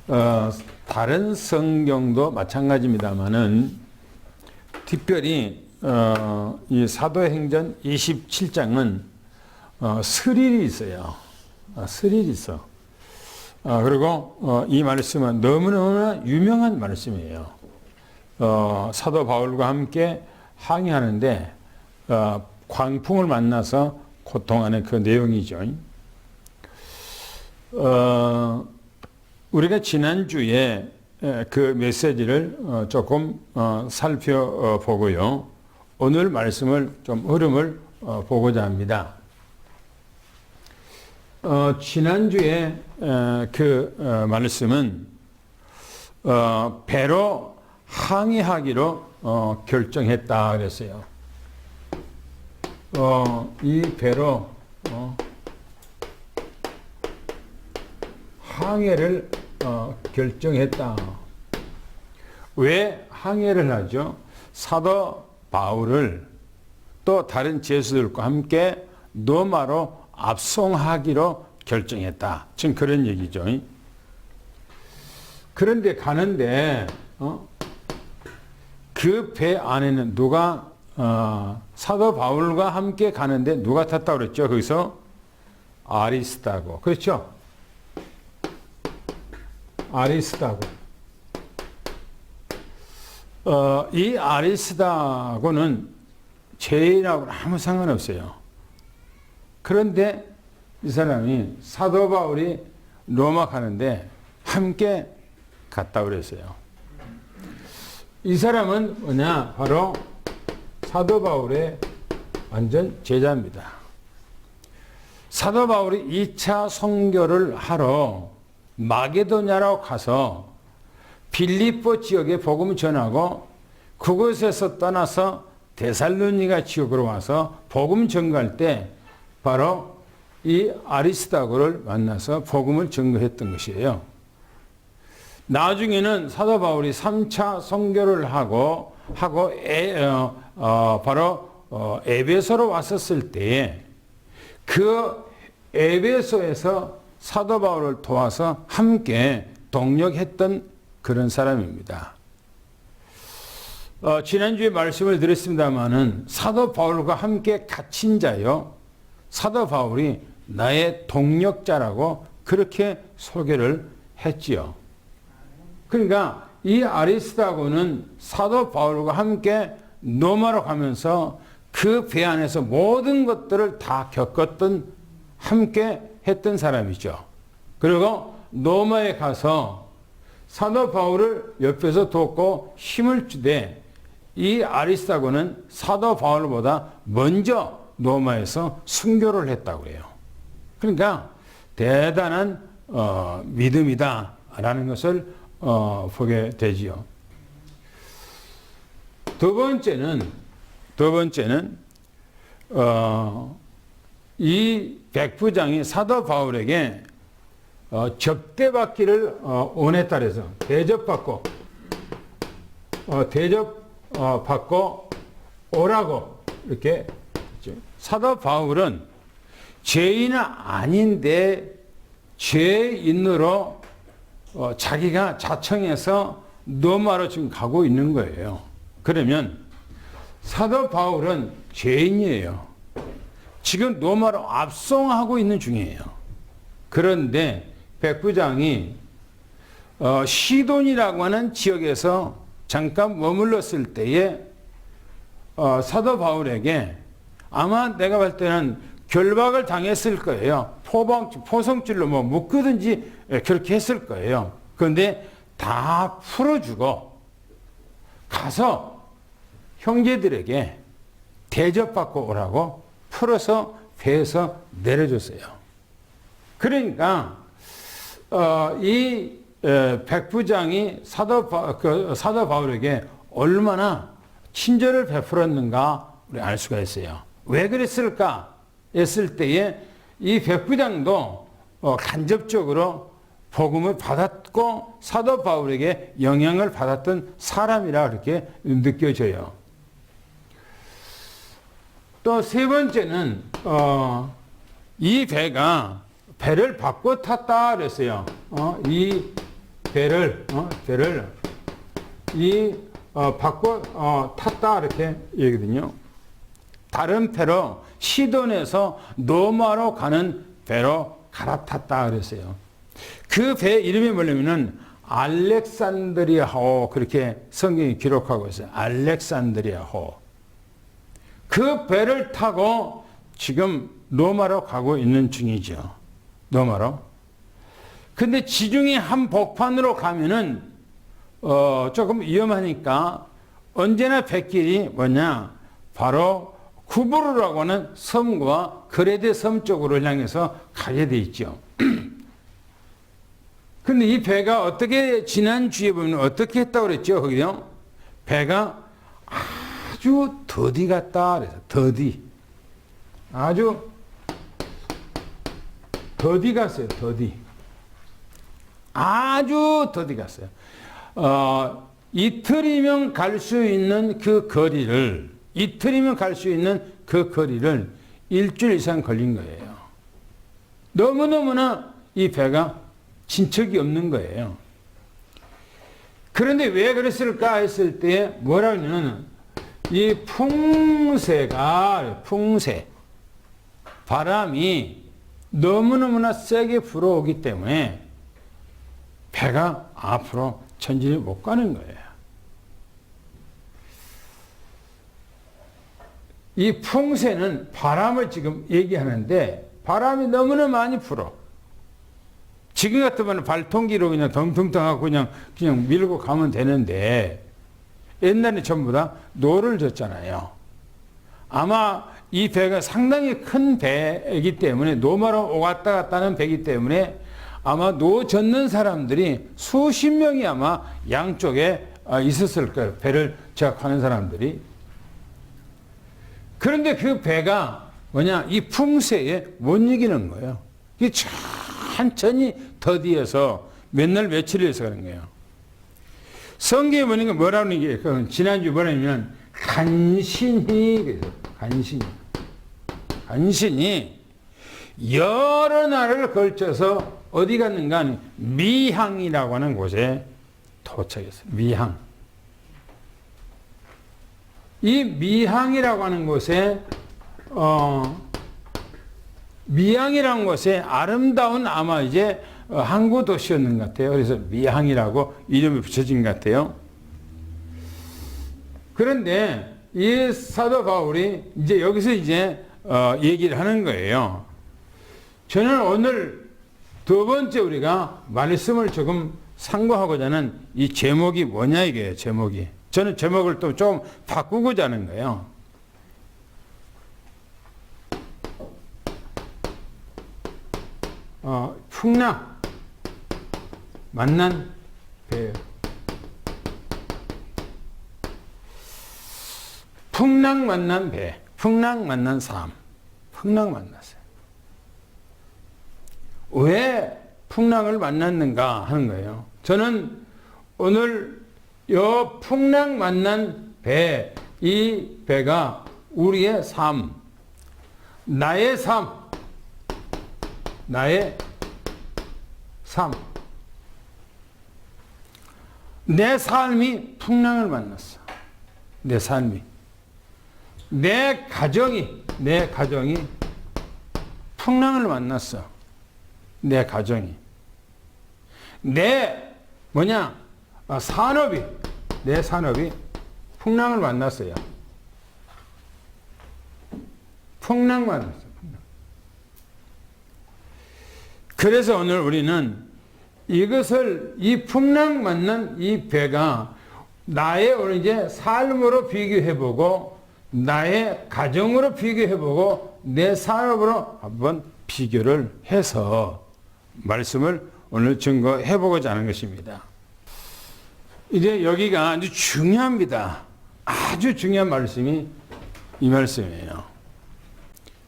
다른 성경도 마찬가지입니다만은 특별히 이 사도행전 27장은 스릴이 있어요. 스릴이 있어. 그리고 이 말씀은 너무너무나 유명한 말씀이에요. 사도 바울과 함께 항해하는데 광풍을 만나서 고통하는 그 내용이죠. 우리가 지난주에 그 메시지를 조금 살펴보고요. 오늘 말씀을 좀 흐름을 보고자 합니다. 지난주에 그 말씀은 배로 항해하기로 결정했다 그랬어요. 이 배로 항해를 결정했다. 왜 항해를 하죠? 사도 바울을 또 다른 제수들과 함께 로마로 압송하기로 결정했다. 지금 그런 얘기죠. 그런데 가는데 그 배 안에는 누가 사도 바울과 함께 가는데 누가 탔다고 그랬죠? 거기서 아리스다고. 그렇죠? 아리스다고. 이 아리스다고는 죄인하고는 아무 상관없어요. 그런데 이 사람이 사도 바울이 로마 가는데 함께 갔다고 그랬어요. 이 사람은 뭐냐? 바로 사도 바울의 완전 제자입니다. 사도 바울이 2차 선교를 하러 마게도냐로 가서 빌립보 지역에 복음을 전하고 그곳에서 떠나서 데살로니가 지역으로 와서 복음 전가할 때 바로 이 아리스다고를 만나서 복음을 전거했던 것이에요. 나중에는 사도 바울이 3차 선교를 하고 바로 에베소로 왔었을 때에 그 에베소에서 사도 바울을 도와서 함께 동력했던 그런 사람입니다. 지난주에 말씀을 드렸습니다마는 사도 바울과 함께 갇힌 자요. 사도 바울이 나의 동력자라고 그렇게 소개를 했지요. 그러니까 이 아리스다고는 사도 바울과 함께 로마로 가면서 그 배 안에서 모든 것들을 다 겪었던 함께 했던 사람이죠. 그리고 로마에 가서 사도 바울을 옆에서 돕고 힘을 주되 이 아리스다고는 사도 바울보다 먼저 로마에서 순교를 했다고 해요. 그러니까 대단한 믿음이다라는 것을 보게 되지요. 두 번째는 이 백부장이 사도 바울에게 접대받기를 원했다 그래서 대접받고 오라고 이렇게 했죠. 사도 바울은 죄인은 아닌데 죄인으로 자기가 자청해서 로마로 지금 가고 있는 거예요. 그러면 사도 바울은 죄인이에요. 지금 로마로 압송하고 있는 중이에요. 그런데 백부장이 시돈이라고 하는 지역에서 잠깐 머물렀을 때에 사도 바울에게 아마 내가 볼 때는 결박을 당했을 거예요. 포성줄로 뭐 묶든지 그렇게 했을 거예요. 그런데 다 풀어주고 가서 형제들에게 대접받고 오라고 풀어서 배에서 내려줬어요. 그러니까 이 백부장이 사도 바울에게 얼마나 친절을 베풀었는가 우리 알 수가 있어요. 왜 그랬을까 했을 때에 이 백부장도 간접적으로 복음을 받았고 사도 바울에게 영향을 받았던 사람이라 그렇게 느껴져요. 또 세 번째는 이 배가 배를 바꿔 탔다 그랬어요. 이 배를 바꿔 탔다 이렇게 얘기거든요. 다른 배로 시돈에서 노마로 가는 배로 갈아탔다 그랬어요. 그 배 이름이 뭐냐면은 알렉산드리아호 그렇게 성경이 기록하고 있어요. 알렉산드리아호. 그 배를 타고 지금 로마로 가고 있는 중이죠. 로마로. 근데 지중해 한 복판으로 가면은 조금 위험하니까 언제나 뱃길이 뭐냐? 바로 쿠브르라고 하는 섬과 그레데 섬 쪽으로 향해서 가게 돼 있죠. 근데 이 배가 어떻게 지난주에 보면 어떻게 했다고 그랬죠? 거기요. 배가 아주 더디 같다 그래서 더디. 아주 더디 갔어요. 더디. 아주 더디 갔어요. 이틀이면 갈 수 있는 그 거리를 일주일 이상 걸린 거예요. 너무너무나 이 배가 진척이 없는 거예요. 그런데 왜 그랬을까 했을 때 뭐라고 하냐면 이 풍세 바람이 너무너무나 세게 불어오기 때문에 배가 앞으로 전진을 못 가는 거예요. 이 풍세는 바람을 지금 얘기하는데 바람이 너무나 많이 불어. 지금 같으면 발통기로 그냥 덩텅텅하고 그냥 밀고 가면 되는데 옛날에 전부 다 노를 젓잖아요. 아마 이 배가 상당히 큰 배이기 때문에 노마로 왔다 갔다 하는 배이기 때문에 아마 노 젓는 사람들이 수십 명이 아마 양쪽에 있었을 거예요. 배를 제작하는 사람들이. 그런데 그 배가 뭐냐? 이 풍세에 못 이기는 거예요. 이게 천천히 더디어서 몇 날 며칠에서 그런 거예요. 성경에 보니까 뭐라고 하는 게 지난주 뭐냐면 간신히 여러 날을 걸쳐서 어디 갔는가 하니 미항이라고 하는 곳에 도착했어요. 미항. 이 미항이라고 하는 곳에 미항이라는 곳에 아름다운 아마 이제 항구 도시였는 것 같아요. 그래서 미항이라고 이름이 붙여진 것 같아요. 그런데 이 사도 바울이 이제 여기서 이제 얘기를 하는 거예요. 저는 오늘 두 번째 우리가 말씀을 조금 상고하고자 하는 이 제목이 뭐냐 이게 제목이. 저는 제목을 또 좀 바꾸고자 하는 거예요. 풍랑 만난 배. 풍랑 만난 배. 풍랑 만난 삶. 풍랑 만났어요. 왜 풍랑을 만났는가 하는 거예요. 저는 오늘 요 풍랑 만난 배, 이 배가 우리의 삶, 나의 삶, 내 삶이 풍랑을 만났어. 내 삶이. 내 가정이 풍랑을 만났어. 내 가정이. 내 산업이 풍랑을 만났어요. 풍랑 만났어. 그래서 오늘 우리는 이 풍랑 만난 이 배가 나의 오늘 이제 삶으로 비교해보고, 나의 가정으로 비교해보고, 내 산업으로 한번 비교를 해서 말씀을 오늘 증거해보고자 하는 것입니다. 이제 여기가 아주 중요합니다. 아주 중요한 말씀이 이 말씀이에요.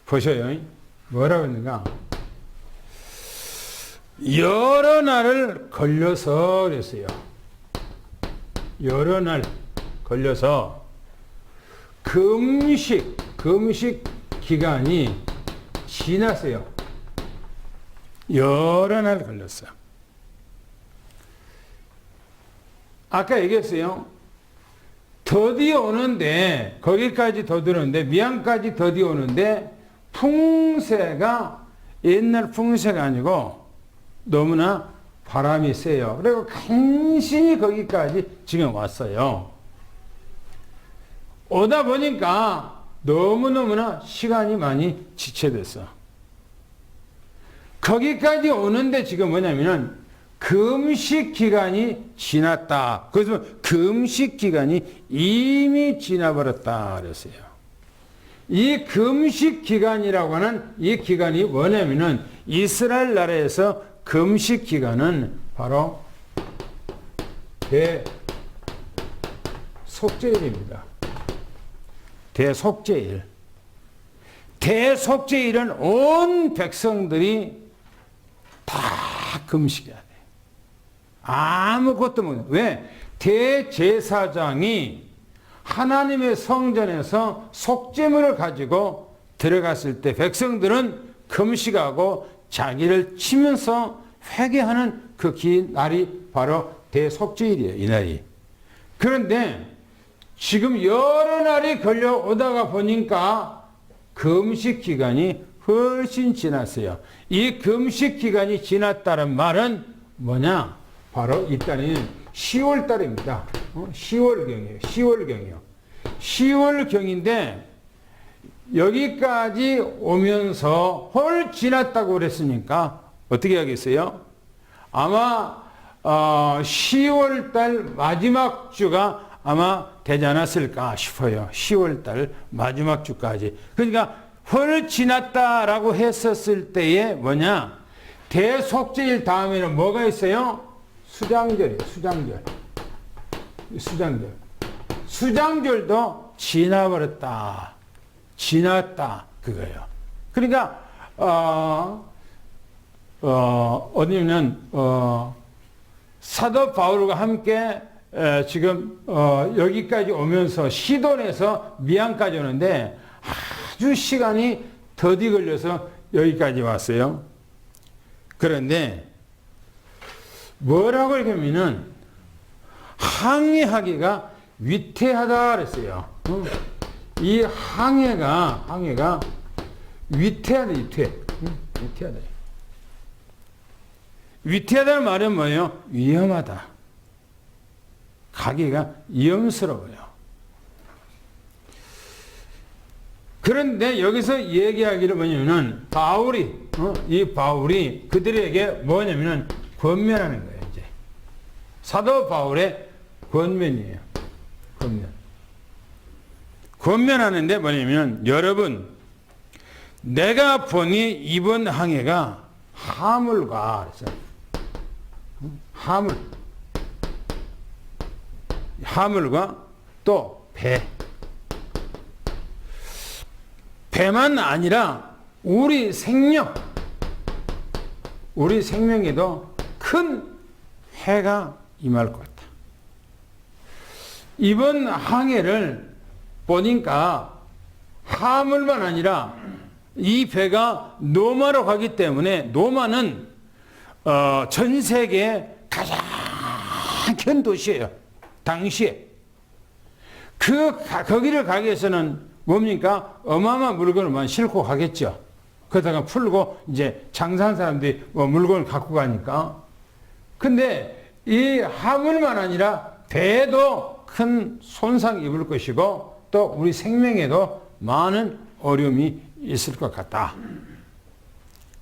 보셔요. 뭐라고 했는가? 여러 날을 걸려서 그랬어요. 여러 날 걸려서 금식 기간이 지났어요. 여러 날 걸렸어요. 아까 얘기했어요. 더디 오는데, 거기까지 더디오는데, 미양까지 더디 오는데, 풍세가 옛날 풍세가 아니고 너무나 바람이 세요. 그리고 간신히 거기까지 지금 왔어요. 오다 보니까 너무너무나 시간이 많이 지체됐어. 거기까지 오는데 지금 뭐냐면은 금식 기간이 지났다. 그래서 금식 기간이 이미 지나버렸다 그랬어요. 이 금식 기간이라고 하는 이 기간이 뭐냐면은 이스라엘 나라에서 금식 기간은 바로 대속죄일입니다. 대속죄일. 대속죄일은 온 백성들이 다 금식해야 돼. 아무것도 못. 왜? 대제사장이 하나님의 성전에서 속죄물을 가지고 들어갔을 때 백성들은 금식하고 자기를 치면서 회개하는 그 날이 바로 대속죄일이에요. 이 날이. 그런데 지금 여러 날이 걸려오다가 보니까 금식 기간이 훨씬 지났어요. 이 금식 기간이 지났다는 말은 뭐냐? 바로 이 달이 10월 달입니다. 10월경이에요. 10월경이요. 10월경인데 여기까지 오면서 헐 지났다고 그랬으니까 어떻게 하겠어요? 아마 10월 달 마지막 주가 아마 되지 않았을까 싶어요. 10월 달 마지막 주까지. 그러니까 헐 지났다라고 했었을 때에 뭐냐? 대속죄일 다음에는 뭐가 있어요? 수장절이에요. 수장절. 수장절. 수장절도 지나버렸다. 지났다. 그거예요. 그러니까 어디냐면 사도 바울과 함께 지금 여기까지 오면서 시돈에서 미안까지 오는데 아주 시간이 더디 걸려서 여기까지 왔어요. 그런데 뭐라고 읽으면은 항해하기가 위태하다 그랬어요. 이 항해가 위태하다. 위태하다. 위태하다는 말은 뭐예요? 위험하다. 가기가 위험스러워요. 그런데 여기서 얘기하기를 뭐냐면은 이 바울이 그들에게 뭐냐면은 권면하는 거예요. 이제 사도 바울의 권면이에요. 권면하는데 뭐냐면 여러분 내가 보니 이번 항해가 화물과 화물과 또 배만 아니라 우리 생명에도 큰 해가 임할 것 같다. 이번 항해를 보니까 화물만 아니라 이 배가 노마로 가기 때문에 노마는 전 세계의 가장 큰 도시예요. 당시에. 거기를 가기 위해서는 뭡니까? 어마어마한 물건을 싣고 가겠죠. 그러다가 풀고 이제 장사하는 사람들이 물건을 갖고 가니까. 근데 이 화물만 아니라 배도 큰 손상 입을 것이고 또 우리 생명에도 많은 어려움이 있을 것 같다.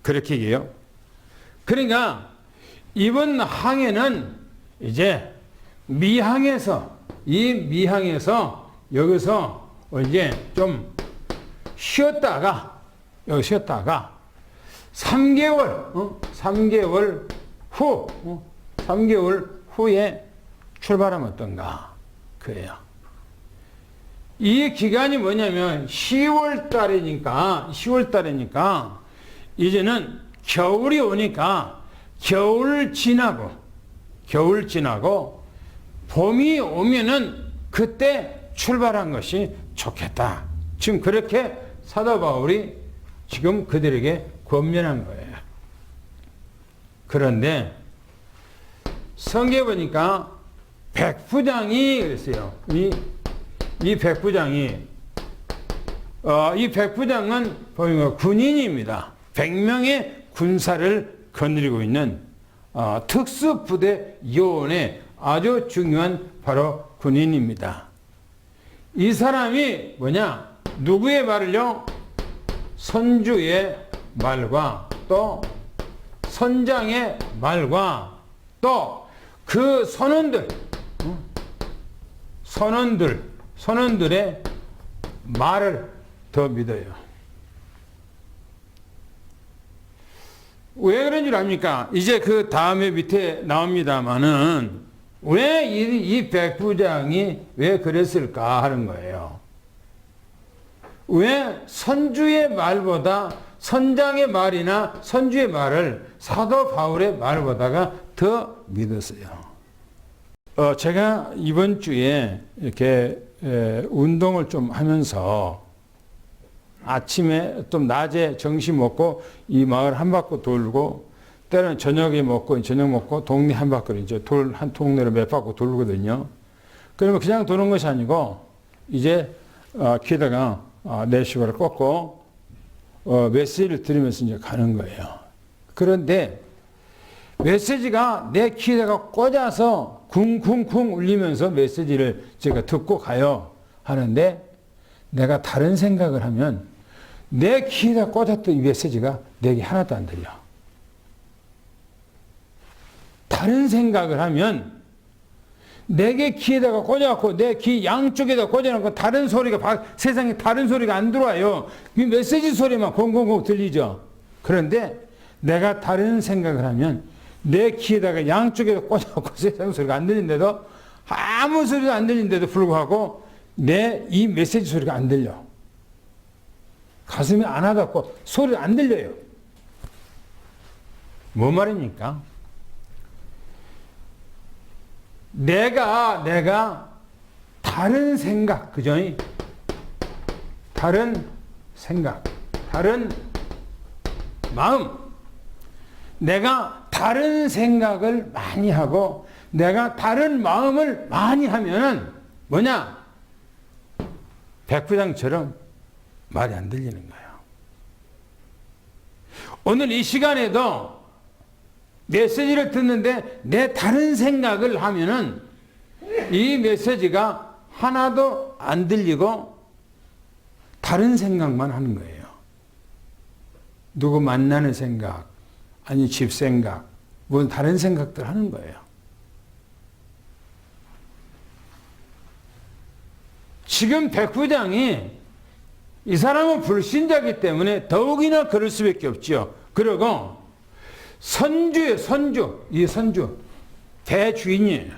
그렇게 얘기해요. 그러니까 이번 항해는 이제 미항에서 여기서 이제 좀 쉬었다가 3개월 후에 출발하면 어떤가 그래요. 이 기간이 뭐냐면 10월 달이니까 이제는 겨울이 오니까 겨울 지나고 봄이 오면은 그때 출발한 것이 좋겠다. 지금 그렇게 사도 바울이 지금 그들에게 권면한 거예요. 그런데 성경에 보니까 백부장이 그랬어요. 이 백부장이 이 백부장은 보면 군인입니다. 100명의 군사를 거느리고 있는 특수부대 요원의 아주 중요한 바로 군인입니다. 이 사람이 뭐냐? 누구의 말을요? 선주의 말과 또 선장의 말과 또 그 선원들의 말을 더 믿어요. 왜 그런 줄 압니까? 이제 그 다음에 밑에 나옵니다만은 왜 이 백부장이 왜 그랬을까 하는 거예요. 왜 선주의 말보다 선장의 말이나 선주의 말을 사도 바울의 말보다가 더 믿었어요. 제가 이번 주에 이렇게 운동을 좀 하면서 아침에 좀 낮에 점심 먹고 이 마을 한 바퀴 돌고 때로는 저녁 먹고 동네 한 바퀴 이제 한 동네를 몇 바퀴 돌거든요. 그러면 그냥 도는 것이 아니고 이제 귀에다가 내시고를 꽂고 메시지를 들으면서 이제 가는 거예요. 그런데 메시지가 내 귀에다가 꽂아서 쿵쿵쿵 울리면서 메시지를 제가 듣고 가요 하는데 내가 다른 생각을 하면 내 귀에다 꽂았던 이 메시지가 내게 하나도 안 들려. 다른 생각을 하면 내게 귀에다가 꽂아갖고 내 귀 양쪽에다 꽂아놓고 다른 소리가 세상에 다른 소리가 안 들어와요. 이 메시지 소리만 공공공 들리죠. 그런데 내가 다른 생각을 하면 내 귀에다가 양쪽에다 꽂아놓고 세상 소리가 안 들리는데도 아무 소리도 안 들리는데도 불구하고 내 이 메시지 소리가 안 들려. 가슴이 안 와닿고 소리가 안 들려요. 뭔 말입니까? 내가 다른 생각, 그죠? 다른 생각, 다른 마음. 내가 다른 생각을 많이 하고 내가 다른 마음을 많이 하면은 뭐냐? 백부장처럼 말이 안 들리는 거예요. 오늘 이 시간에도 메시지를 듣는데 내 다른 생각을 하면은 이 메시지가 하나도 안 들리고 다른 생각만 하는 거예요. 누구 만나는 생각, 아니 집 생각, 뭐 다른 생각들 하는 거예요. 지금 백부장이 이 사람은 불신자이기 때문에 더욱이나 그럴 수밖에 없죠. 그리고 이 선주 대주인이에요.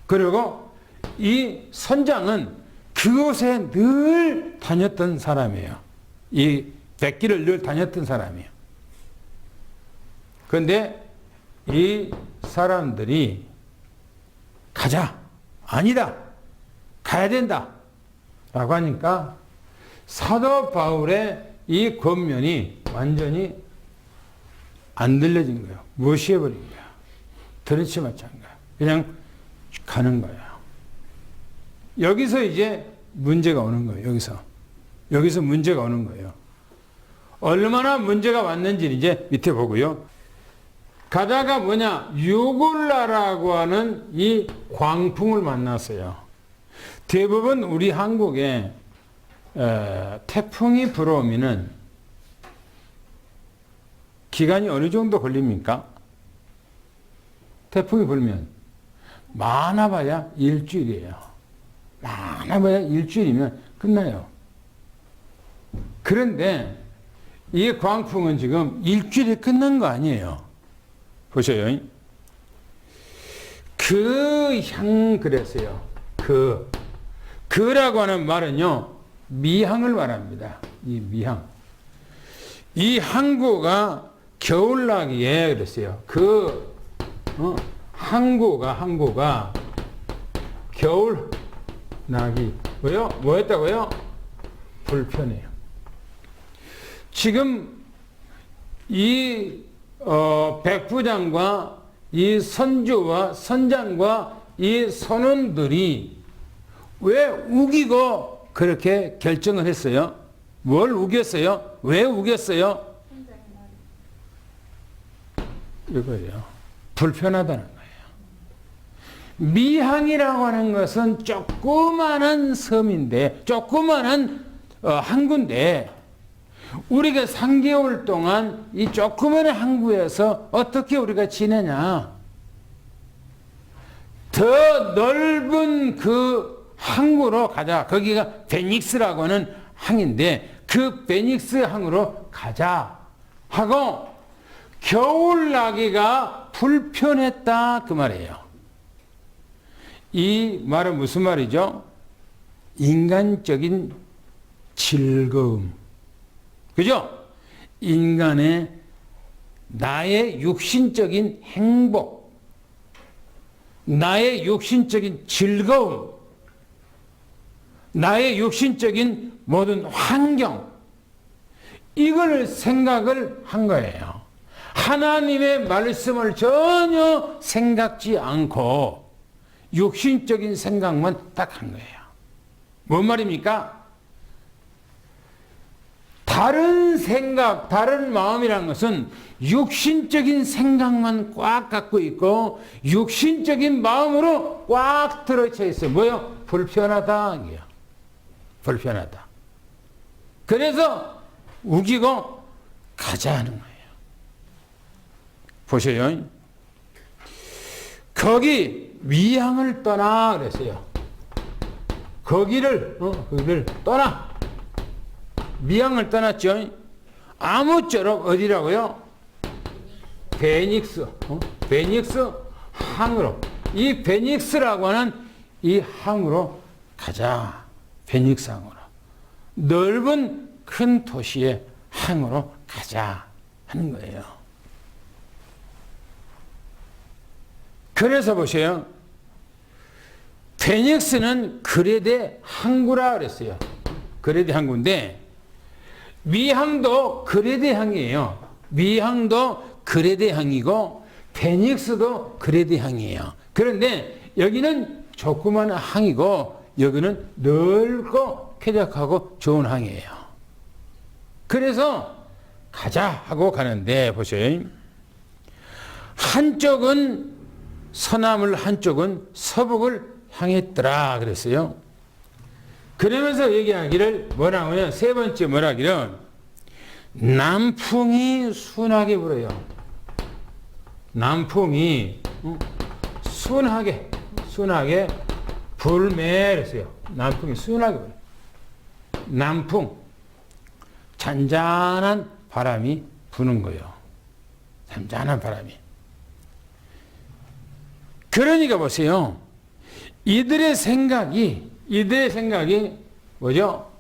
그리고 이 선장은 그곳에 늘 다녔던 사람이에요. 이 백길을 늘 다녔던 사람이에요. 그런데 이 사람들이 가자, 아니다, 가야 된다 라고 하니까 사도 바울의 이 권면이 완전히 안 들려진 거예요. 무시해버린 거야. 들은치 마찬 거야. 그냥 가는 거야. 여기서 이제 문제가 오는 거예요. 여기서 문제가 오는 거예요. 얼마나 문제가 왔는지 이제 밑에 보고요. 가다가 뭐냐? 유골라라고 하는 이 광풍을 만났어요. 대부분 우리 한국에 태풍이 불어오면은 기간이 어느 정도 걸립니까? 태풍이 불면 많아봐야 일주일이에요. 많아봐야 일주일이면 끝나요. 그런데 이 광풍은 지금 일주일에 끝난 거 아니에요. 보셔요. 그랬어요. 그라고 하는 말은요, 미항을 말합니다. 이 미항. 이 항구가 겨울나기에 그랬어요. 항구가 겨울나기. 왜요? 뭐 했다고요? 불편해요. 지금 이 백부장과 이 선주와 선장과 이 선원들이 왜 우기고 그렇게 결정을 했어요? 뭘 우겼어요? 왜 우겼어요? 이거예요. 불편하다는 거예요. 미항이라고 하는 것은 조그마한 섬인데, 조그마한 항구인데, 우리가 3개월 동안 이 조그마한 항구에서 어떻게 우리가 지내냐? 더 넓은 그 항구로 가자. 거기가 베닉스라고 하는 항인데, 그 베닉스 항으로 가자 하고 겨울 나기가 불편했다 그 말이에요. 이 말은 무슨 말이죠? 인간적인 즐거움, 그죠? 인간의 나의 육신적인 행복, 나의 육신적인 즐거움, 나의 육신적인 모든 환경, 이걸 생각을 한 거예요. 하나님의 말씀을 전혀 생각지 않고 육신적인 생각만 딱 한 거예요. 뭔 말입니까? 다른 생각, 다른 마음이라는 것은 육신적인 생각만 꽉 갖고 있고 육신적인 마음으로 꽉 들어쳐 있어요. 뭐요? 불편하다. 이게요. 불편하다. 그래서 우기고 가자 하는 거예요. 보세요. 거기 미항을 떠나 그랬어요. 거기를 떠나. 미항을 떠났죠. 아무쪼록 어디라고요? 베닉스. 베닉스 항으로. 이 베닉스라고 하는 이 항으로 가자. 베닉스 항으로. 넓은 큰 도시의 항으로 가자 하는 거예요. 그래서 보세요. 베닉스는 그레데 항구라 그랬어요. 그레데 항구인데 미항도 그레데 항이에요. 미항도 그레데 항이고 베닉스도 그레데 항이에요. 그런데 여기는 조그마한 항이고 여기는 넓고 쾌적하고 좋은 항이에요. 그래서 가자 하고 가는데 보세요. 한쪽은 서남을 한쪽은 서북을 향했더라 그랬어요. 그러면서 얘기하기를 뭐라고요? 세 번째 뭐라기를 남풍이 순하게 불어요. 남풍이 순하게 불매 그랬어요. 남풍이 순하게 불어요. 남풍 잔잔한 바람이 부는 거예요. 잔잔한 바람이. 그러니까 보세요. 이들의 생각이 뭐죠?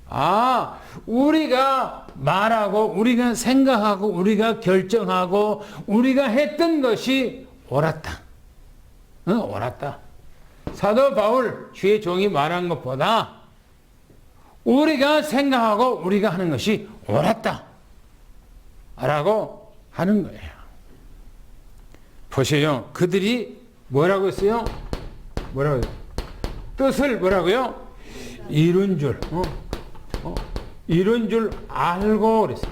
아, 우리가 말하고, 우리가 생각하고, 우리가 결정하고, 우리가 했던 것이 옳았다. 옳았다. 사도 바울 주의 종이 말한 것보다 우리가 생각하고 우리가 하는 것이 옳았다. 라고 하는 거예요. 보세요. 그들이 뭐라고 했어요? 뭐라고 했어요? 뜻을 뭐라고요? 이룬 줄. 이룬 줄 알고 그랬어요.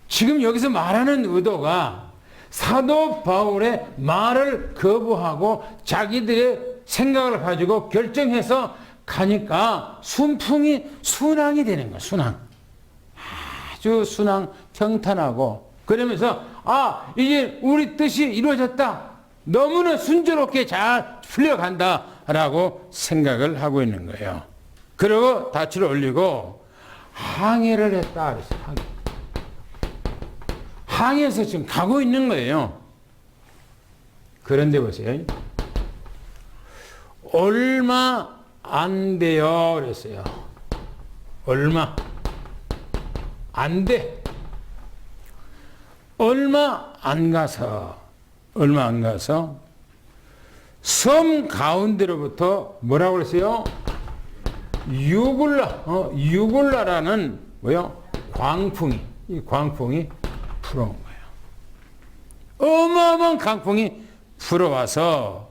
지금 여기서 말하는 의도가 사도 바울의 말을 거부하고 자기들의 생각을 가지고 결정해서 가니까 순풍이 순항이 되는 거예요. 순항. 아주 순항 평탄하고 그러면서 아 이제 우리 뜻이 이루어졌다. 너무나 순조롭게 잘 풀려간다라고 생각을 하고 있는 거예요. 그리고 닻을 올리고 항해를 했다 그랬어요. 항해에서 지금 가고 있는 거예요. 그런데 보세요. 얼마 안 돼요 그랬어요. 얼마 안 돼. 얼마 안 가서 섬 가운데로부터 뭐라고 그랬어요? 유굴라라는 뭐요? 이 광풍이 불어온 거예요. 어마어마한 강풍이 불어와서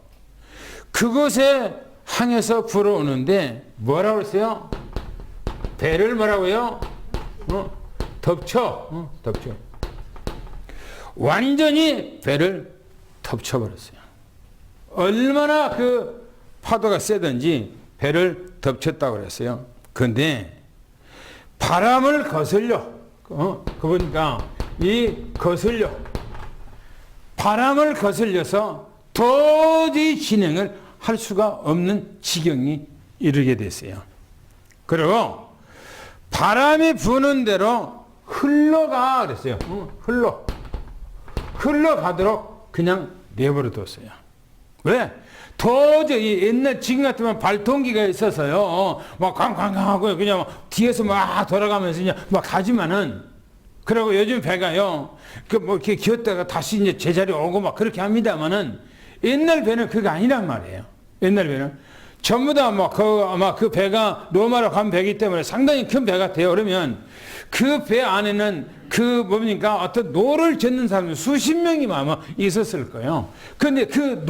그곳에 항해서 불어오는데 뭐라고 했어요? 배를 뭐라고요? 덮쳐. 덮쳐. 완전히 배를 덮쳐버렸어요. 얼마나 그 파도가 세든지 배를 덮쳤다고 그랬어요. 그런데 바람을 거슬려. 그러니까 거슬려. 바람을 거슬려서 도저히 진행을 할 수가 없는 지경이 이르게 됐어요. 그리고 바람이 부는 대로 흘러가 그랬어요. 흘러가도록 그냥 내버려 뒀어요. 왜? 도저히 옛날 지금 같으면 발통기가 있어서요. 막 꽝꽝꽝하고 그냥 뒤에서 막 돌아가면서 그냥 막 가지만은 그리고 요즘 배가요. 그 뭐 이렇게 기었다가 다시 이제 제자리 오고 막 그렇게 합니다만은 옛날 배는 그게 아니란 말이에요. 옛날 배는 전부 다 아마 그 배가 로마로 간 배이기 때문에 상당히 큰 배 같아요. 그러면 그 배 안에는 그 뭡니까 어떤 노를 젓는 사람 수십 명이 아마 있었을 거예요. 그런데 그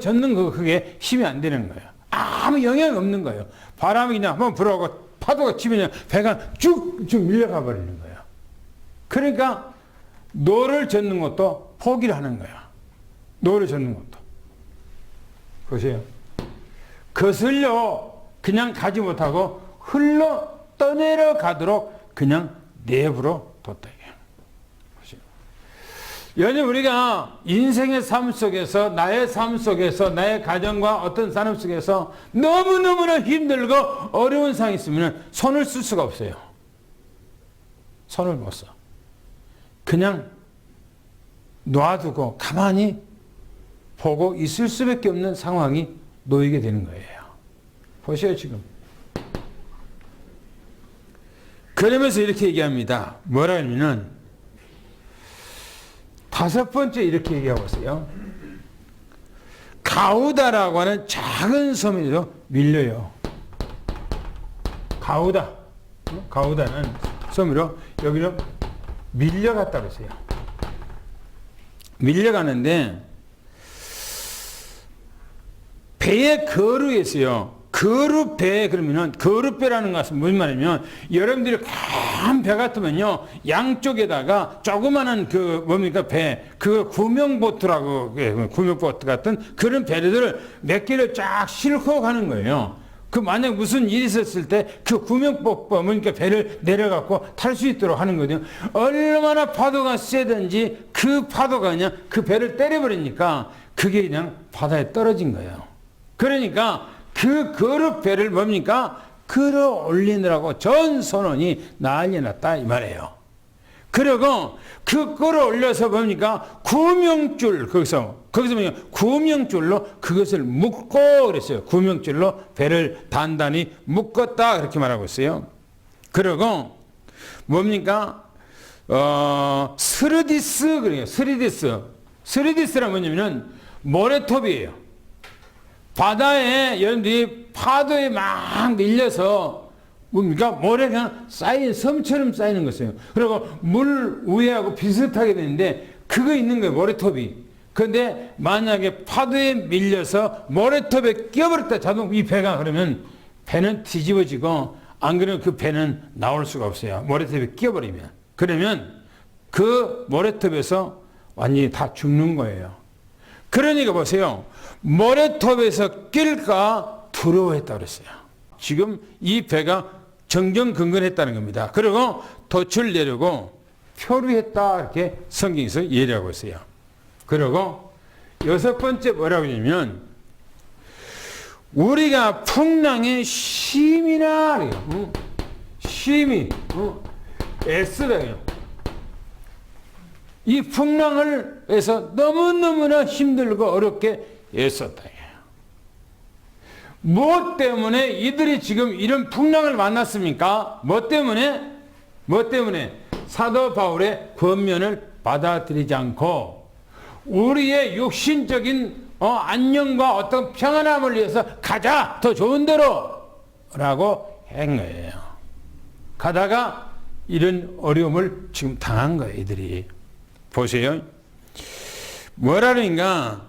젓는 그게 힘이 안 되는 거예요. 아무 영향이 없는 거예요. 바람이 그냥 한번 불어오고 파도가 치면 배가 쭉쭉 밀려가 버리는 거예요. 그러니까 노를 젓는 것도 포기를 하는 거예요. 노를 젓는 것도. 보세요. 거슬려 그냥 가지 못하고 흘러 떠내려 가도록 그냥 내버려 뒀다. 요즘 우리가 인생의 삶 속에서 나의 삶 속에서 나의 가정과 어떤 삶 속에서 너무너무나 힘들고 어려운 상황이 있으면 손을 쓸 수가 없어요. 손을 못 써. 그냥 놔두고 가만히 보고 있을 수밖에 없는 상황이 놓이게 되는 거예요. 보세요 지금. 그러면서 이렇게 얘기합니다. 뭐라 하냐면 다섯 번째 이렇게 얘기하고 있어요. 가우다라고 하는 작은 섬에도 밀려요. 가우다는 섬으로 여기로 밀려갔다고 했어요. 밀려가는데 배에 거루했어요. 거루배 그러면은 거루배라는 것은 무슨 말이냐면 여러분들이 큰 배 같으면요 양쪽에다가 조그마한 그 뭡니까 배 그 구명보트라고 구명보트 같은 그런 배들을 몇 개를 쫙 싣고 가는 거예요. 그 만약 무슨 일이 있었을 때 그 구명보트 그러니까 배를 내려갖고 탈 수 있도록 하는 거거든요. 얼마나 파도가 세든지 그 파도가 그냥 그 배를 때려버리니까 그게 그냥 바다에 떨어진 거예요. 그러니까 그 거룩배를 뭡니까? 끌어올리느라고 전 선원이 난리 났다 이 말이에요. 그리고 그 끌어올려서 뭡니까? 구명줄 거기서 뭐냐 구명줄로 그것을 묶고 그랬어요. 구명줄로 배를 단단히 묶었다 그렇게 말하고 있어요. 그리고 뭡니까? 스르디스 그래요. 스르디스란 뭐냐면은 모래톱이에요. 바다에 여러분들이 파도에 막 밀려서 뭡니까? 모래가 쌓인 섬처럼 쌓이는 것이에요. 그리고 물 위하고 비슷하게 되는데 그거 있는 거예요. 모래톱이. 그런데 만약에 파도에 밀려서 모래톱에 끼어버렸다 자동 이 배가 그러면 배는 뒤집어지고 안 그러면 그 배는 나올 수가 없어요. 모래톱에 끼어버리면. 그러면 그 모래톱에서 완전히 다 죽는 거예요. 그러니까 보세요. 모래톱에서 낄까 두려워했다고 그랬어요. 지금 이 배가 정정근근했다는 겁니다. 그리고 돛을 내려고 표류했다 이렇게 성경에서 예리하고 있어요. 그리고 여섯 번째 뭐라고 하냐면 우리가 풍랑에 심이나 그래요. 심이 애쓰다요. 이 풍랑을 해서 너무너무나 힘들고 어렵게 애썼다. 무엇 때문에 이들이 지금 이런 풍랑을 만났습니까? 뭐 때문에 사도 바울의 권면을 받아들이지 않고 우리의 육신적인 안녕과 어떤 평안함을 위해서 가자 더 좋은 데로 라고 한 거예요. 가다가 이런 어려움을 지금 당한 거예요. 이들이. 보세요. 뭐라는가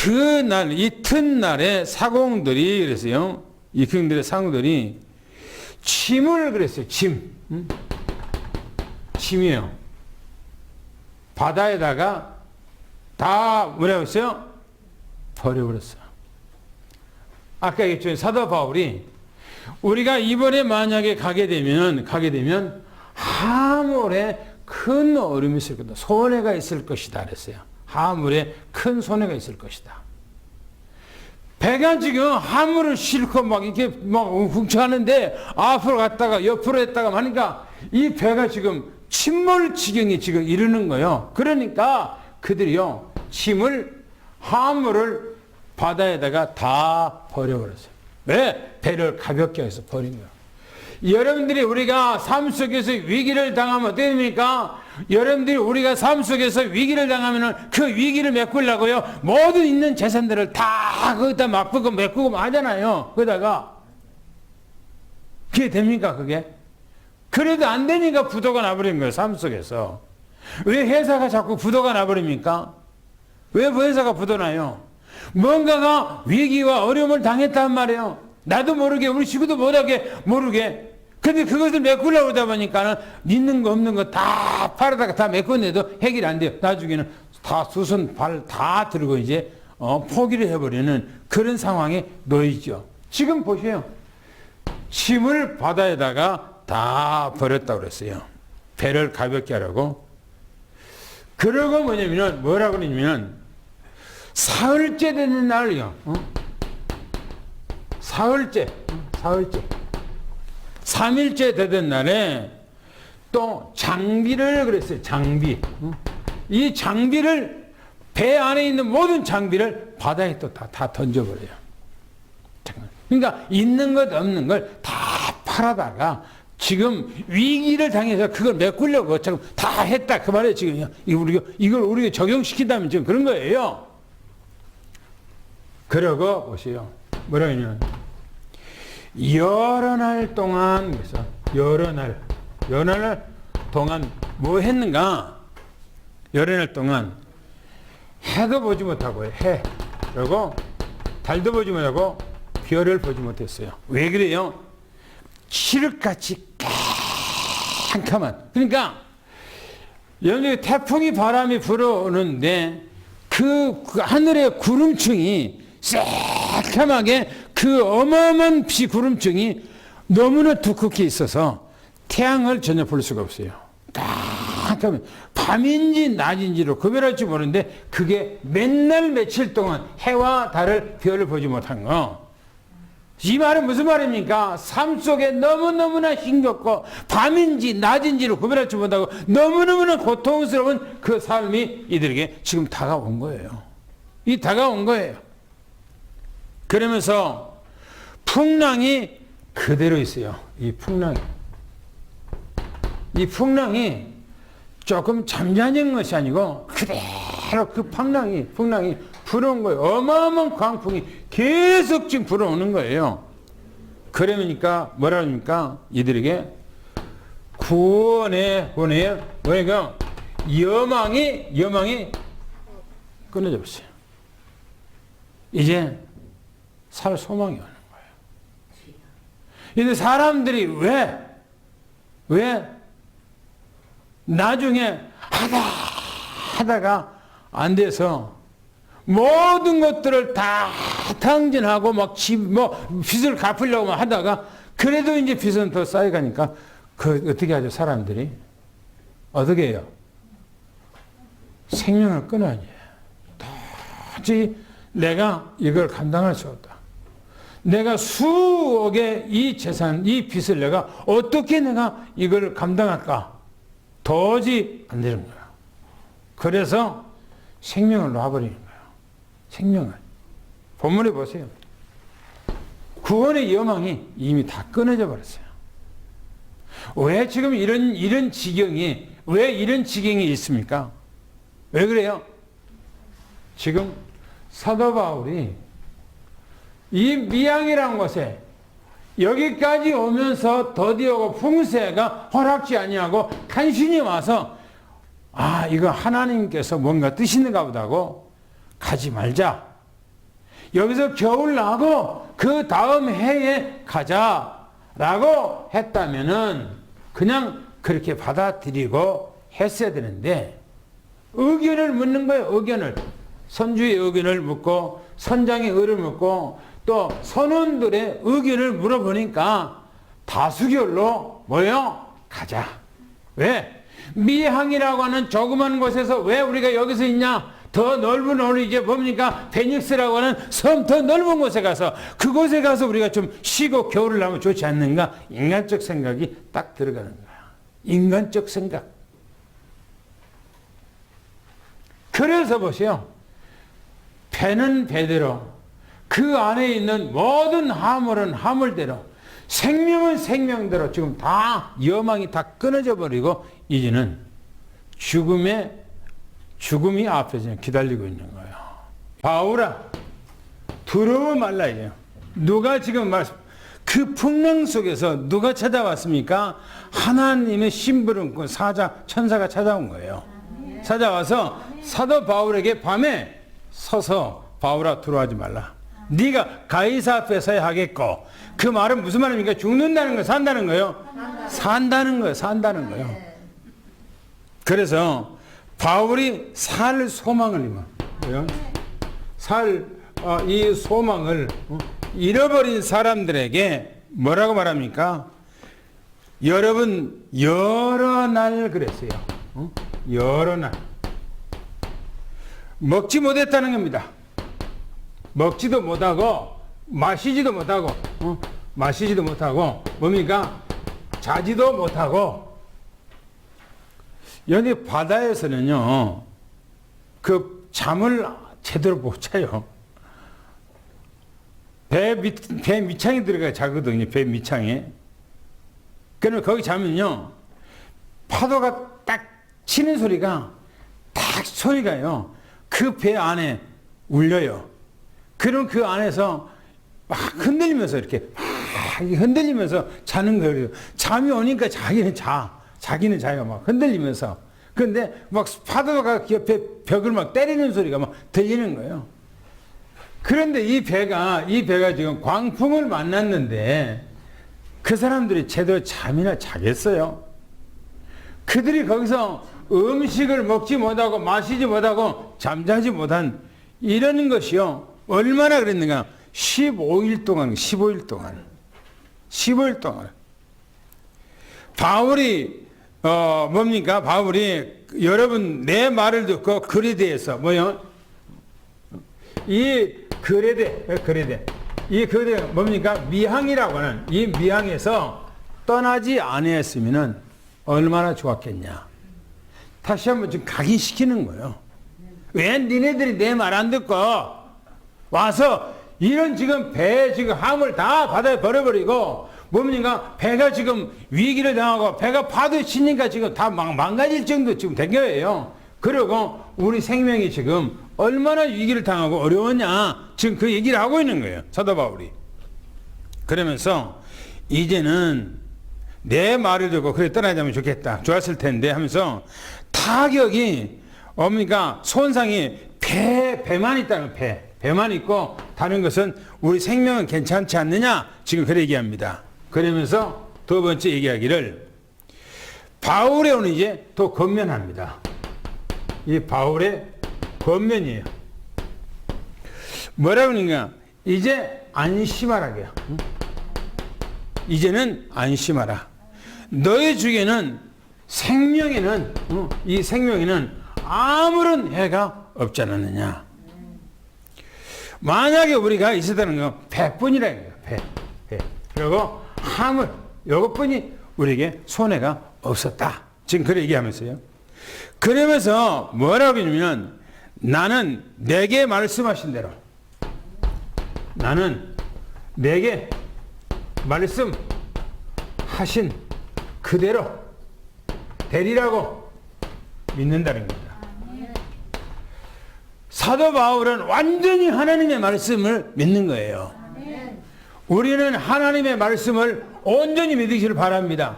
그날 이튿날에 사공들이 그랬어요. 이 경들의 사공들이 침을 그랬어요. 침. 침이에요. 바다에다가 다 뭐라고 했어요? 버려버렸어요. 아까 얘기했죠. 사도 바울이 우리가 이번에 만약에 가게 되면 하물에 큰 어려움이 있을 것이다. 손해가 있을 것이다. 그랬어요. 하물에 큰 손해가 있을 것이다. 배가 지금 하물을 싣고 막 이렇게 막 훔쳐가는데 앞으로 갔다가 옆으로 했다가 하니까 이 배가 지금 침몰 지경이 지금 이르는 거예요. 그러니까 그들이요, 하물을 바다에다가 다 버려버렸어요. 왜? 배를 가볍게 해서 버린 거예요. 여러분들이 우리가 삶 속에서 위기를 당하면 어떻게 됩니까? 여러분들이 우리가 삶 속에서 위기를 당하면 그 위기를 메꾸려고요, 모든 있는 재산들을 다 거기다 맛보고 메꾸고 하잖아요. 거기다가. 그게 됩니까, 그게? 그래도 안 되니까 부도가 나버린 거예요, 삶 속에서. 왜 회사가 자꾸 부도가 나버립니까? 왜 회사가 부도나요? 뭔가가 위기와 어려움을 당했단 말이에요. 나도 모르게, 우리 친구도 모르게. 근데 그것을 메꾸려고 그러다 보니까는 있는 거 없는 거 다 팔아다가 다 메꾸는데도 해결이 안 돼요. 나중에는 다 두 손 발 다 들고 이제 포기를 해버리는 그런 상황에 놓이죠. 지금 보세요. 침을 바다에다가 다 버렸다고 그랬어요. 배를 가볍게 하라고. 그러고 뭐라고 그러냐면 사흘째 되는 날이요. 사흘째. 3일째 되던 날에 또 장비를 그랬어요. 장비. 이 장비를, 배 안에 있는 모든 장비를 바다에 또 다 던져버려요. 그러니까 있는 것 없는 걸 다 팔아다가 지금 위기를 당해서 그걸 메꾸려고 지금 다 했다. 그 말이에요. 지금 이걸 우리가 적용시킨다면 지금 그런 거예요. 그러고 보세요. 뭐라 하냐면 여러 날 동안, 그래서 여러 날 동안 뭐 했는가? 여러 날 동안 해도 보지 못하고 그리고 달도 보지 못하고 별을 보지 못했어요. 왜 그래요? 칠흑같이 깜깜한. 그러니까 여기 태풍이 바람이 불어오는데 그 하늘의 구름층이 새까맣게 그 어마어마한 구름층이 너무나 두껍게 있어서 태양을 전혀 볼 수가 없어요. 깜깜해. 밤인지 낮인지로 구별할 줄 모르는데 그게 맨날 며칠 동안 해와 달을 별을 보지 못한 거. 이 말은 무슨 말입니까? 삶 속에 너무너무나 힘겹고 밤인지 낮인지를 구별할 줄 못하고 너무너무나 고통스러운 그 삶이 이들에게 지금 다가온 거예요. 다가온 거예요. 그러면서 풍랑이 그대로 있어요. 이 풍랑이 조금 잠잠한 것이 아니고 그대로 그 풍랑이 불어온 거예요. 어마어마한 광풍이 계속 지금 불어오는 거예요. 그러니까 뭐라 합니까? 이들에게 구원의 뭐예요? 여망이 끊어져 버렸어요. 이제 살 소망이 오는 거예요. 근데 사람들이 왜 나중에 하다가 안 돼서 모든 것들을 다 탕진하고 빚을 갚으려고 하다가 그래도 이제 빚은 더 쌓여가니까 어떻게 하죠? 사람들이 어떻게 해요? 생명을 끊어야지. 도저히 내가 이걸 감당할 수 없다. 내가 수억의 이 재산, 이 빚을 내가 어떻게 내가 이걸 감당할까? 도저히 안 되는 거야. 그래서 생명을 놔버리는 거예요. 생명을. 본문에 보세요. 구원의 여망이 이미 다 끊어져 버렸어요. 왜 지금 이런 지경이 있습니까? 왜 그래요? 지금 사도 바울이 이 미양이라는 곳에 여기까지 오면서 더디오고 풍세가 허락지 아니하고 간신히 와서 이거 하나님께서 뭔가 뜻이 있는가 보다고 가지 말자. 여기서 겨울 나고 그 다음 해에 가자라고 했다면은 그냥 그렇게 받아들이고 했어야 되는데 의견을 묻는 거예요. 의견을. 선주의 의견을 묻고 선장의 의를 묻고 또 선원들의 의견을 물어보니까 다수결로 뭐요? 가자. 왜? 미항이라고 하는 조그만 곳에서 왜 우리가 여기서 있냐? 더 넓은 우리 이제 뭡니까? 베닉스라고 하는 섬 더 넓은 곳에 가서 그곳에 가서 우리가 좀 쉬고 겨울을 나면 좋지 않는가? 인간적 생각이 딱 들어가는 거야. 인간적 생각. 그래서 보세요. 배는 배대로 그 안에 있는 모든 화물은 화물대로 생명은 생명대로 지금 다 여망이 다 끊어져 버리고 이제는 죽음이 앞에서 기다리고 있는 거예요. 바울아 두려워 말라 이게요. 누가 지금 그 풍랑 속에서 누가 찾아왔습니까? 하나님의 심부름 천사가 찾아온 거예요. 찾아와서 사도 바울에게 밤에 서서 바울아 들어가지 말라. 네가 가이사 앞에 서야 하겠고 그 말은 무슨 말입니까? 죽는다는 거 산다는 거요? 산다는 거예요. 산다는 거예요. 그래서 바울이 살 소망을 입어. 이 소망을 잃어버린 사람들에게 뭐라고 말합니까? 여러분 여러 날 그랬어요. 여러 날 먹지 못했다는 겁니다. 먹지도 못하고 마시지도 못하고 뭡니까? 자지도 못하고. 여기 바다에서는요 그 잠을 제대로 못 자요. 배 밑창에 들어가 자거든요. 배 밑창에. 그러면 거기 자면요 파도가 딱 치는 소리가 딱 소리가요 그 배 안에 울려요. 그럼 그 안에서 막 흔들리면서 이렇게 막 흔들리면서 자는 거예요. 잠이 오니까 자기는 자요. 막 흔들리면서. 그런데 막 파도가 옆에 벽을 막 때리는 소리가 막 들리는 거예요. 그런데 이 배가 지금 광풍을 만났는데 그 사람들이 제대로 잠이나 자겠어요? 그들이 거기서 음식을 먹지 못하고 마시지 못하고 잠자지 못한 이런 것이요. 얼마나 그랬는가? 15일 동안. 바울이 뭡니까? 바울이 여러분 내 말을 듣고 그리대에서 뭐요? 이 그레데 뭡니까? 미항이라고 하는 이 미항에서 떠나지 아니했으면은 얼마나 좋았겠냐. 다시 한번 좀 각인시키는 거예요. 왜 니네들이 내 말 안 듣고 와서 이런 지금 배 지금 화물 다 바다에 버려버리고 뭡니까? 배가 지금 위기를 당하고 배가 파도에 치니까 지금 다 망가질 정도 지금 된 거예요. 그리고 우리 생명이 지금 얼마나 위기를 당하고 어려웠냐 지금 그 얘기를 하고 있는 거예요. 사도 바울이. 그러면서 이제는 내 말을 듣고 그래 떠나자면 좋겠다. 좋았을 텐데 하면서 타격이 뭡니까? 손상이 배만 있다는 배만 있고 다른 것은 우리 생명은 괜찮지 않느냐 지금 그래 얘기합니다. 그러면서 두 번째 얘기하기를 바울의 오늘 이제 또 권면합니다. 이 바울의 권면이에요. 뭐라고 하는가? 이제 안심하라게요. 이제는 안심하라. 너의 주에는 생명에는 이 생명에는 아무런 해가 없지 않았느냐. 만약에 우리가 있었다는 건 배뿐이라는 거예요. 배. 그리고 화물 이것뿐이 우리에게 손해가 없었다. 지금 그렇게 얘기하면서요. 그러면서 뭐라고 하냐면 나는 내게 말씀하신 대로 나는 내게 말씀하신 그대로 되리라고 믿는다는 겁니다. 사도 바울은 완전히 하나님의 말씀을 믿는 거예요. 우리는 하나님의 말씀을 온전히 믿으시길 바랍니다.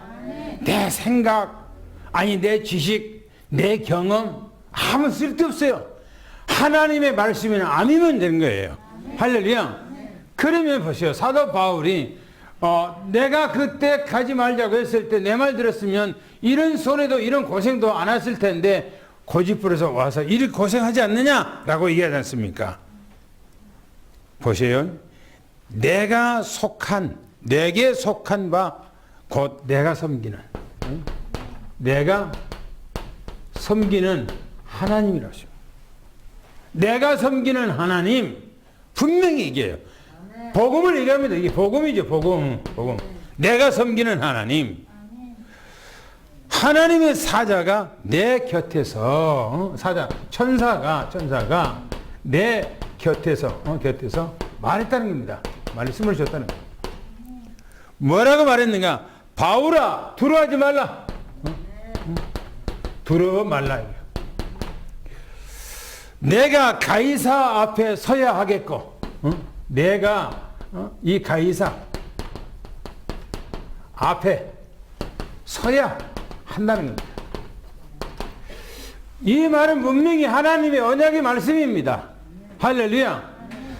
내 생각, 아니 내 지식, 내 경험 아무 쓸데없어요. 하나님의 말씀에는 아니면 되는 거예요. 할렐루야. 그러면 보세요. 사도 바울이 내가 그때 가지 말자고 했을 때 내 말 들었으면 이런 손해도 이런 고생도 안 했을 텐데 고집부려서 와서 이렇게 고생하지 않느냐라고 얘기하지 않습니까? 보세요. 내가 속한, 내게 속한 바 곧 내가 섬기는, 내가 섬기는 하나님이라죠. 내가 섬기는 하나님, 분명히 얘기해요. 복음을 얘기합니다. 이게 복음이죠. 복음. 내가 섬기는 하나님. 하나님의 사자가 내 곁에서, 천사가 내 곁에서 말했다는 겁니다. 말씀을 줬다는 겁니다. 뭐라고 말했는가? 바울아, 두려워하지 말라. 두려워 말라. 내가 가이사 앞에 서야 하겠고, 내가 이 가이사 앞에 서야 한다는 겁니다. 이 말은 분명히 하나님의 언약의 말씀입니다. 할렐루야.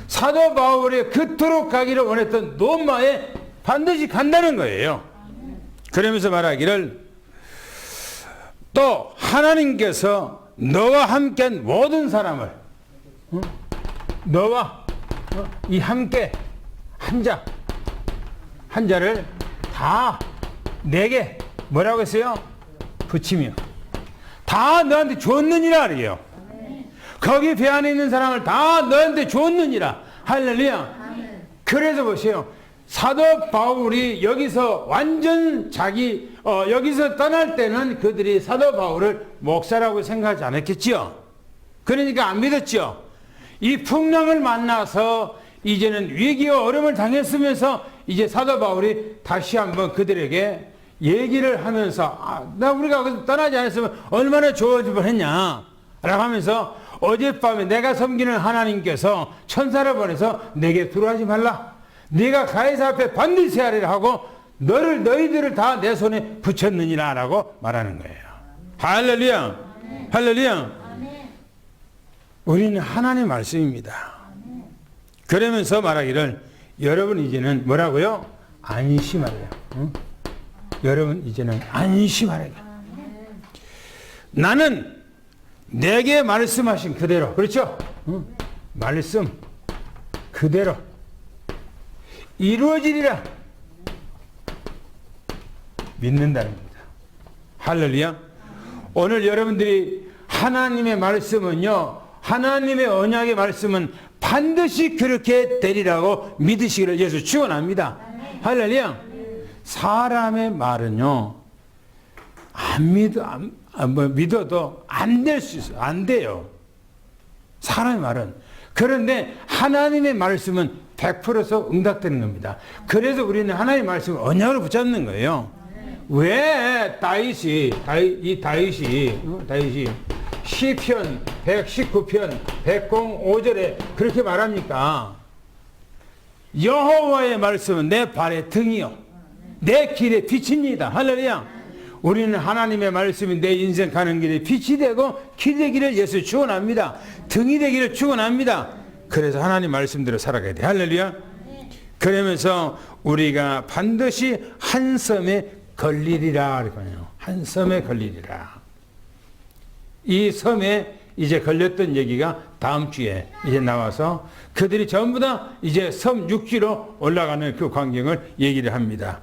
사도 바울이 그토록 가기를 원했던 로마에 반드시 간다는 거예요. 그러면서 말하기를 또 하나님께서 너와 함께한 모든 사람을 너와 이 함께 한 자를 다 내게 뭐라고 했어요? 붙이며 다 너한테 줬느니라 그래요. 거기 배 안에 있는 사람을 다 너한테 줬느니라. 할렐루야. 그래서 보세요. 사도 바울이 여기서 완전 여기서 떠날 때는 그들이 사도 바울을 목사라고 생각하지 않았겠지요. 그러니까 안 믿었죠. 이 풍랑을 만나서 이제는 위기와 어려움을 당했으면서 이제 사도 바울이 다시 한번 그들에게 얘기를 하면서 우리가 거기서 떠나지 않았으면 얼마나 좋아질 뻔했냐 라고 하면서 어젯밤에 내가 섬기는 하나님께서 천사를 보내서 내게 들어가지 말라. 네가 가이사 앞에 반드시 하리라 하고 너희들을 다 내 손에 붙였느니라 라고 말하는 거예요. 할렐루야. 할렐루야. 우리는 하나님의 말씀입니다. 그러면서 말하기를 여러분 이제는 뭐라고요? 안심하래요. 여러분 이제는 안심하래요. 나는 내게 말씀하신 그대로, 그렇죠? 말씀 그대로 이루어지리라 믿는다는 겁니다. 할렐루야. 오늘 여러분들이 하나님의 말씀은요, 하나님의 언약의 말씀은 반드시 그렇게 되리라고 믿으시기를 예수 축원합니다. 할렐루야. 사람의 말은요, 믿어도 안 될 수 있어요. 안 돼요. 사람의 말은. 그런데 하나님의 말씀은 100%서 응답되는 겁니다. 그래서 우리는 하나님의 말씀을 언약으로 붙잡는 거예요. 왜 다윗이 시편 119편 105절에 그렇게 말합니까? 여호와의 말씀은 내 발의 등이요 내 길의 빛입니다. 할렐루야. 우리는 하나님의 말씀이 내 인생 가는 길에 빛이 되고 길이 되기를 예수 축원합니다. 등이 되기를 축원합니다. 그래서 하나님 말씀대로 살아가야 돼. 할렐루야. 그러면서 우리가 반드시 한 섬에 걸리리라 그러거든요. 한 섬에 걸리리라. 이 섬에 이제 걸렸던 얘기가 다음 주에 이제 나와서 그들이 전부 다 이제 섬 육지로 올라가는 그 광경을 얘기를 합니다.